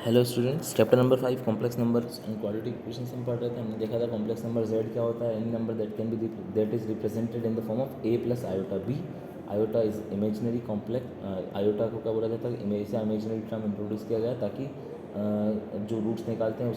Hello students, chapter number 5 complex numbers and quadratic equations हम पढ़ रहे थे। हमने देखा था कॉम्प्लेक्स नंबर z क्या होता है, any number that can be that is represented in the form of a plus iota b। Iota is imaginary complex, iota को क्या बोला जाता है, ऐसा इमेजिनरी टर्म इंट्रोड्यूस किया गया ताकि जो रूट्स निकालते हैं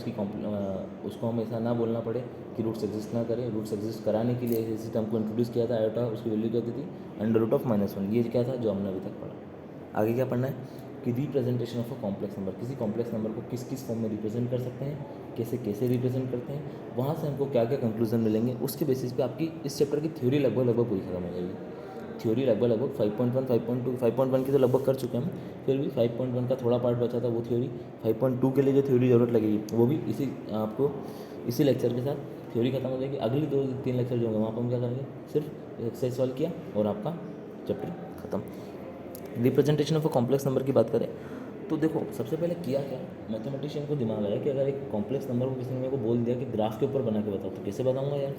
उसको हम ऐसा ना बोलना पड़े कि रूट्स एग्जिस्ट ना करें। रूट्स एग्जिस्ट कराने के लिए इसी टर्म को इंट्रोड्यूस किया था आयोटा। उसकी वैल्यू क्या थी, √-1। ये क्या था जो हमने अभी तक पढ़ा। आगे क्या पढ़ना है कि representation of a complex number, किसी कॉम्प्लेक्स नंबर को किस किस फॉर्म में रिप्रेजेंट कर सकते हैं, कैसे कैसे रिप्रेजेंट करते हैं, वहाँ से हमको क्या क्या कंक्लूजन मिलेंगे, उसके बेसिस पे आपकी इस चैप्टर की थ्योरी लगभग पूरी खत्म हो जाएगी। थ्योरी लगभग 5.1 5.2 5.1 की तो लगभग कर चुके हैं हम, फिर भी 5.1 का थोड़ा पार्ट बचा था, वो थ्योरी 5.2 के लिए जो थ्योरी ज़रूरत लगेगी वो भी इसी लेक्चर के साथ थ्योरी खत्म हो जाएगी। अगली 2-3 लेक्चर जो होंगे वहाँ पर हम क्या करेंगे, सिर्फ एक्सरसाइज सॉल्व किया और आपका चैप्टर खत्म। Representation of a complex number की बात करें तो देखो, सबसे पहले किया क्या, मैथमेटिशियन को दिमाग आया कि अगर एक कॉम्प्लेक्स नंबर को किसी ने मेरे को बोल दिया कि ग्राफ के ऊपर बना के बताओ, तो कैसे बताऊंगा यार।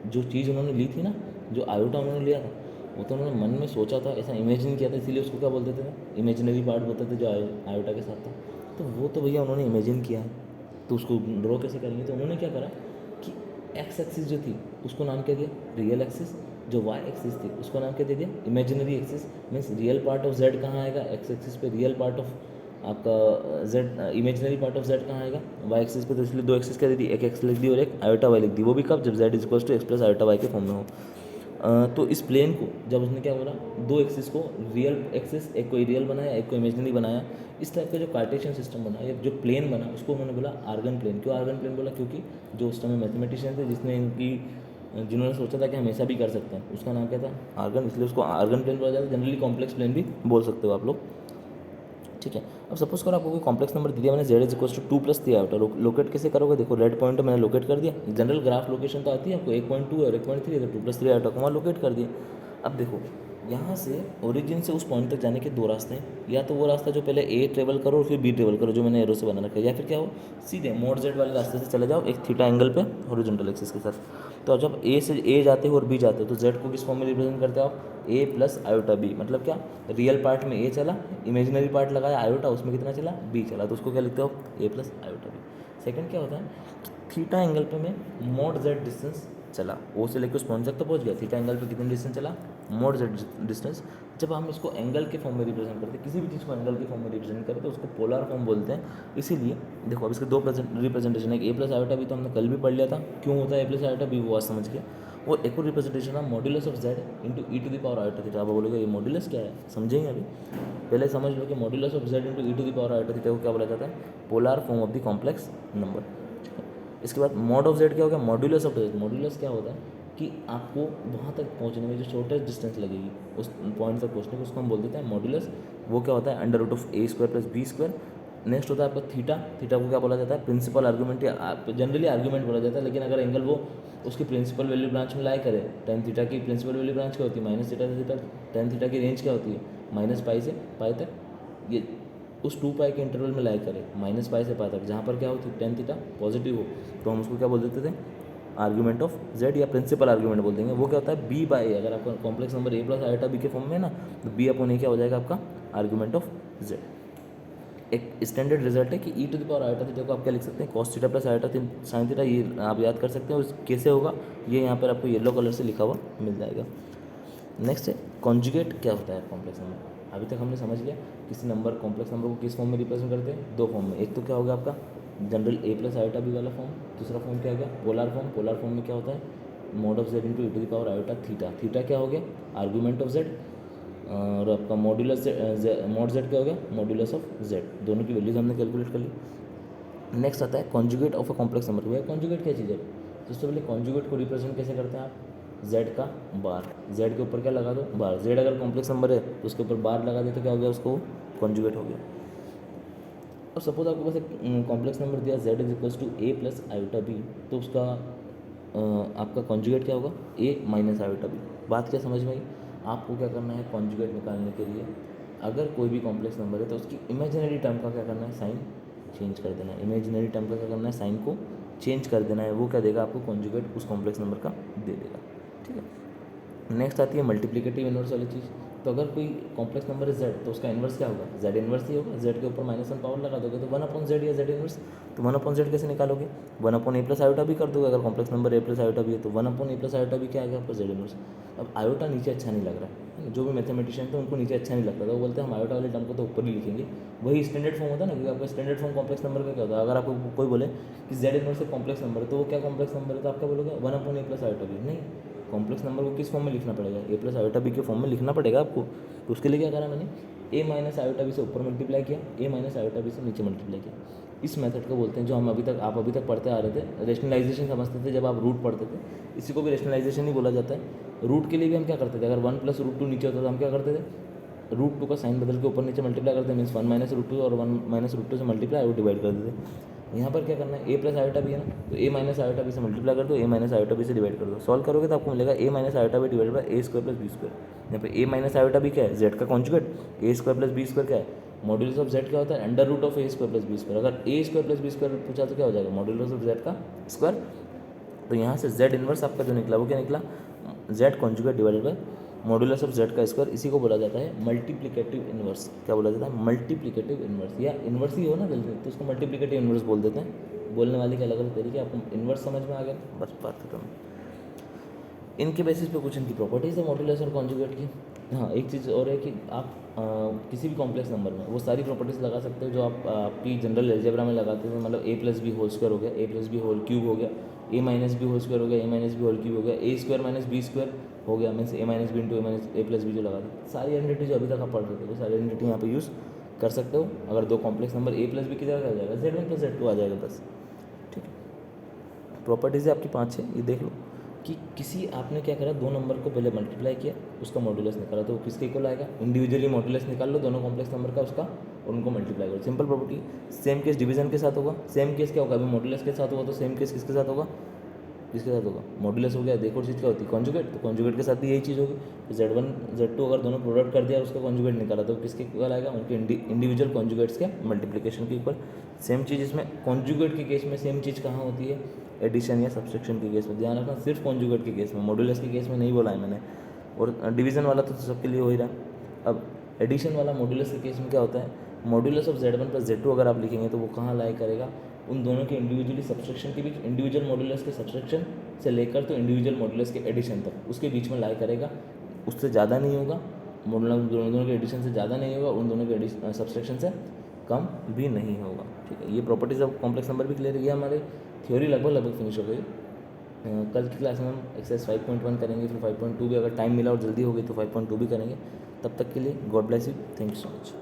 जो चीज़ उन्होंने ली थी ना, जो आयोटा उन्होंने लिया था, वो तो उन्होंने मन में सोचा था, ऐसा इमेजिन किया था, इसीलिए उसको क्या बोलते थे, इमेजिनरी पार्ट बोलते थे जो आयोटा के साथ था। तो वो तो भैया उन्होंने इमेजिन किया है, तो उसको ड्रॉ कैसे करेंगे। तो उन्होंने क्या करा कि एक्स एक्सिस जो थी उसको नाम क्या दिया, रियल एक्सिस। जो वाई एक्सिस थी उसको नाम क्या दे दिया, imaginary axis. Means real part of Z कहाँ आएगा, एक्स एक्सिस पे रियल पार्ट ऑफ आपका Z, imaginary part of Z कहाँ आएगा, वाई एक्सिस पे। तो इसलिए दो एक्सिस क्या दे दी, एक एक्स लिख दी और एक आयोटा वाई लिख दी। वो भी कब, जब z equals to x plus iota y के फॉर्म में हो। तो इस प्लेन को जब उसने क्या बोला, दो एक्सिस को रियल एक्सिस, एक को रियल बनाया, एक को इमेजिनरी बनाया, इस टाइप का जो कार्टेशियन सिस्टम बना या जो प्लेन बना, उसको उन्होंने बोला आर्गन प्लेन। क्यों आर्गन प्लेन बोला, क्योंकि जो उस समय मैथमेटिशियन थे जिन्होंने सोचा था कि हम ऐसा भी कर सकते हैं, उसका नाम क्या था, आर्गन। इसलिए उसको आर्गन प्लेन बोला जाता है। जनरली कॉम्प्लेक्स प्लेन भी बोल सकते हो आप लोग, ठीक है। अब सपोज करो आपको कोई कॉम्प्लेक्स नंबर दिया, मैंने z is equal to 2 + 3 iota. Locate कैसे करोगे, देखो रेड पॉइंट मैंने लोकेट कर दिया। जनरल ग्राफ लोकेशन तो आती है आपको, 1.2 और 1.3 है, तो 2 + 3 आयोटा को वहाँ लोकेट कर दिया। अब देखो, यहाँ से ओरिजिन से उस पॉइंट तक जाने के दो रास्ते हैं। या तो वो रास्ता जो पहले ए ट्रेवल करो और फिर बी ट्रेवल करो, जो मैंने एरो से बना रखा है, या फिर क्या हो, सीधे मोड जेड वाले रास्ते से चले जाओ, एक थीटा एंगल पे हॉरिजॉन्टल एक्सिस के साथ। तो जब ए से ए जाते हो और बी जाते हो, तो जेड को किस फॉर्म में रिप्रेजेंट करते हो आप, ए प्लस आयोटा बी। मतलब क्या, रियल पार्ट में ए चला, इमेजिनरी पार्ट लगाया आयोटा, उसमें कितना चला, बी चला, तो उसको क्या लिखते हो, ए प्लस आयोटा बी। सेकंड क्या होता है, थीटा एंगल पे मैं मोड जेड डिस्टेंस चला, ओ से लेकर उस पॉइंट तक तो पहुंच गया, थीटा एंगल पे कितनी डिस्टेंस चला, मोड जेड डिस्टेंस। जब हम इसको एंगल के फॉर्म में रिप्रेजेंट करते हैं, किसी भी चीज़ को एंगल के फॉर्म में रिप्रेजेंट करते हैं, तो उसको पोलर फॉर्म बोलते हैं। इसीलिए देखो, अब इसके दो रिप्रेजेंटेशन है, ए प्लस आयोटा भी तो हमने कल भी पढ़ लिया था, क्यों होता है ए प्लस आयोटा बी, वो आज समझ गया। वो एक और रिप्रेजेंटेशन है modulus of z into e to the power iota theta. आप बोलोगे ये मॉड्यूलस क्या है, समझेंगे अभी। पहले समझ लो कि modulus of z into e to the power iota theta को क्या बोला जाता है, polar form of the complex number. इसके बाद मॉड ऑफ जेड क्या हो गया, मॉड्यूलस ऑफ जेड। मॉड्यूलस क्या होता है कि आपको वहाँ तक पहुँचने में जो शॉर्टेस्ट डिस्टेंस लगेगी, उस पॉइंट तक पहुँचने को, उसको हम बोल देते हैं मॉड्यूलस। वो क्या होता है, √(a² + b²। नेक्स्ट होता है आपका थीटा। थीटा को क्या बोला जाता है, प्रिंसिपल आर्गूमेंट, या जनरली आर्गूमेंट बोला जाता है, लेकिन अगर एंगल वो उसकी प्रिंसिपल वैल्यू ब्रांच में लाई करे, टेन थीटा की प्रिंसिपल वैल्यू ब्रांच क्या होती है, -θ से थीटा। टेन थीटा की रेंज क्या होती है, -π से π तक। ये उस 2π के इंटरवल में लाई करे, -π से π तक, जहाँ पर क्या होती है, टेन थीटा पॉजिटिव हो, तो हम उसको क्या बोल देते थे, आर्गूमेंट ऑफ जेड या प्रिंसिपल आर्गूमेंट बोल देंगे। वो क्या होता है, b/a। अगर आपका complex number a plus iota B के फॉर्म में है ना, तो b/a क्या हो जाएगा आपका, आर्गूमेंट ऑफ जेड। एक स्टैंडर्ड रिजल्ट है कि e to the power iota theta को आप क्या लिख सकते हैं, cos theta plus iota sine theta. ये आप याद कर सकते हैं। और कैसे होगा, ये यहाँ पर आपको येलो कलर से लिखा हुआ मिल जाएगा। नेक्स्ट है कॉन्जुगेट। क्या होता है कॉम्प्लेक्स नंबर, अभी तक हमने समझ लिया किसी नंबर, कॉम्प्लेक्स नंबर को किस फॉर्म में रिप्रेजेंट करते हैं, दो फॉर्म में। एक तो क्या होगा आपका general a plus iota b वाला फॉर्म, दूसरा फॉर्म क्या होगा, पोलर फॉर्म। पोलर फॉर्म में क्या होता है, mod of z into e to the power iota theta. Theta क्या हो गया, आर्गूमेंट ऑफ जेड, और आपका मॉड्यूलस मॉड जेड क्या हो गया, मॉड्यूलस ऑफ जेड। दोनों की वैल्यूज हमने कैलकुलेट कर ली। नेक्स्ट आता है conjugate of a complex number. भैया कॉन्जुगेट क्या चीज़ है, सबसे पहले कॉन्जुगेट को रिप्रेजेंट कैसे करते हैं आप, जेड का बार, जेड के ऊपर क्या लगा दो, बार। जेड अगर कॉम्प्लेक्स नंबर है तो उसके ऊपर बार लगा दे तो क्या हो गया, उसको कॉन्जुगेट हो गया। और सपोज आपके पास एक कॉम्प्लेक्स नंबर दिया z is equals to a plus iota b, तो उसका आपका कॉन्जुगेट क्या होगा, ए माइनस आयोटा बी। बात क्या समझ में आई। आपको क्या करना है, कॉन्जुगेट निकालने के लिए अगर कोई भी कॉम्प्लेक्स नंबर है तो उसकी इमेजिनरी टर्म का क्या करना है, साइन चेंज कर देना है। इमेजिनरी टर्म का क्या करना है, साइन को चेंज कर देना है। वो क्या देगा आपको, कॉन्जुगेट उस कॉम्प्लेक्स नंबर का दे देगा, ठीक है। नेक्स्ट आती है मल्टीप्लिकेटिव इनवर्स वाली चीज़। तो अगर कोई कॉम्प्लेक्स नंबर है जेड तो उसका इन्वर्स क्या होगा, जेड इन्वर्स ही होगा। जेड के ऊपर -1 पावर लगा दोगे तो 1/z या जेड इन्वर्स। तो 1/z कैसे निकालोगे, 1/a प्लस आयोटा भी कर दोगे। अगर complex number a plus iota भी है तो 1/a प्लस आयोटा भी क्या आ गया आपका, जेड इन्वर्स। अब आयोटा नीचे अच्छा नहीं लग रहा है, जो भी मैथमेटिशियन थे उनको नीचे अच्छा नहीं लगता था, वो बोलते हैं हम आयोटा वाले टर्म को तो ऊपर ही लिखेंगे। वही स्टैंडर्ड फॉर्म होता है ना, क्योंकि आपका स्टैंडर्ड फॉर्म कॉम्प्लेक्स नंबर का क्या होता है। अगर आपको कोई बोले कि जेड इन्वर्स एक कॉम्प्लेक्स नंबर है तो वो क्या कॉम्प्लेक्स नंबर है, तो आप क्या बोलोगे 1/a प्लस आयोटा भी। नहीं, कॉम्प्लेक्स नंबर को किस फॉर्म में लिखना पड़ेगा, a प्लस आयोटा बी के फॉर्म में लिखना पड़ेगा आपको। तो उसके लिए क्या करा मैंने, a माइनस आयोटा बी से ऊपर मल्टीप्लाई किया, a माइनस आयोटा बी से नीचे मल्टीप्लाई किया। इस मेथड को बोलते हैं, जो हम आप अभी तक पढ़ते आ रहे थे, रेशनलाइजेशन समझते थे जब आप रूट पढ़ते थे, इसी को भी रेशनलाइजेशन ही बोला जाता है। रूट के लिए भी हम क्या करते थे, अगर 1 + √2 नीचे होता तो हम क्या करते थे, √2 का साइन बदल के ऊपर नीचे मल्टीप्लाई करते हैं, मीन्स 1 - √2 और 1 - √2 से मल्टीप्लाई और डिवाइड कर देते। यहाँ पर क्या करना है, a प्लस आयोटा बी है ना, तो a माइनस आयोटा बी से मल्टीप्लाई कर दो, a माइनस आयोटा बी से डिवाइड कर दो। सॉल्व करोगे तो आपको मिलेगा a minus iota b divide by a square plus b square. यहाँ पे a माइनस आयोटा बी क्या है, z का conjugate, a square plus b square क्या है, मॉड्यूलस ऑफ z क्या होता है, under root of a square plus b square. अगर a square plus b square पूछा तो क्या हो जाएगा, मॉड्यूलस ऑफ z का स्क्वायर। तो यहाँ से z इन्वर्स आपका जो निकला वो क्या निकला, z conjugate divided by modulus of z का स्क्वायर। इसी को बोला जाता है मल्टीप्लिकेटिव इन्वर्स। क्या बोला जाता है, मल्टीप्लिकेटिव इन्वर्स, या इन्वर्स ही हो ना जल्दी तो उसको मल्टीप्लिकेटिव इन्वर्स बोल देते हैं। बोलने वाले के अलग अलग तरीके, आपको इन्वर्स समझ में आ गया, बस बात खत्म। इनके बेसिस पे कुछ इनकी प्रॉपर्टीज़ है मॉड्यूलस और कॉन्जुगेट की। हाँ, एक चीज़ और है कि आप किसी भी कॉम्प्लेक्स नंबर में वो सारी प्रॉपर्टीज़ लगा सकते हो जो आप आपकी जनरल अलजेब्रा में लगाते हैं। मतलब a plus b whole square हो गया, a plus b whole cube हो गया, a minus b whole square हो गया, a minus b whole cube हो गया, a square minus b square हो गया, means a minus b into a plus b जो लगा दी। सारी आइडेंटिटी जो अभी तक आप पढ़ रहे थे वो सारी आइडेंटिटी यहाँ पे यूज़ कर सकते हो। अगर दो complex number a plus b की जगह आ जाएगा z1 + z2 आ जाएगा बस। ठीक है, प्रॉपर्टीज़ है आपकी 5-6, ये देख लो कि किसी आपने क्या करा, दो नंबर को पहले मल्टीप्लाई किया, उसका मॉड्यूलस निकाला, तो वो किसके इक्वल आएगा, इंडिविजुअली मॉड्यूलस निकाल लो दोनों कॉम्प्लेक्स नंबर का उसका और उनको मल्टीप्लाई करो। Simple property. Same case division के साथ होगा, सेम केस क्या होगा, अभी मॉड्यूलस के साथ होगा तो सेम केस किसके साथ होगा, किसके साथ होगा, मॉड्यूलस हो गया। देखो चीज़ क्या होती है, कॉन्जुगेट, तो कॉन्जुगेट के साथ भी यही चीज़ होगी। तो Z1 Z2 अगर दोनों प्रोडक्ट कर दिया उसका कॉन्जुगेट निकाला तो किसके इक्वल आएगा, उनके इंडिविजुअल कॉन्जुगेट्स के मल्टीप्लिकेशन के इक्वल। सेम चीज़ इसमें कॉन्जुगेट के केस में सेम चीज़ कहाँ होती है, एडिशन या सब्सट्रैक्शन के केस में। ध्यान रखना, सिर्फ कॉन्जुगेट के केस में, मॉड्यूलस के केस में नहीं बोला है मैंने। और डिवीजन वाला तो सबके लिए हो ही रहा। अब एडिशन वाला मॉड्यूलस के केस में क्या होता है, मॉड्यूलस ऑफ Z1 + Z2 अगर आप लिखेंगे तो वो कहाँ लाई करेगा, उन दोनों के इंडिविजुअली सब्सट्रैक्शन के बीच, इंडिविजुअल मॉड्यूलस के सब्सट्रैक्शन से लेकर तो इंडिविजुअल मॉड्यूलस के एडिशन तक, उसके बीच में लाई करेगा। उससे ज़्यादा नहीं होगा, मॉड्यूलस दोनों के एडिशन से ज़्यादा नहीं होगा, उन दोनों के सब्सट्रैक्शन से कम भी नहीं होगा। ठीक है, ये प्रॉपर्टीज़ ऑफ कॉम्प्लेक्स नंबर भी क्लियर है। ये हमारे थ्योरी लगभग फिनिश हो गई। कल की क्लास में हम एक्सरसाइज 5.1 करेंगे, फिर 5.2 भी अगर टाइम मिला और जल्दी हो गई तो 5.2 भी करेंगे। तब तक के लिए God bless you, thank you so much.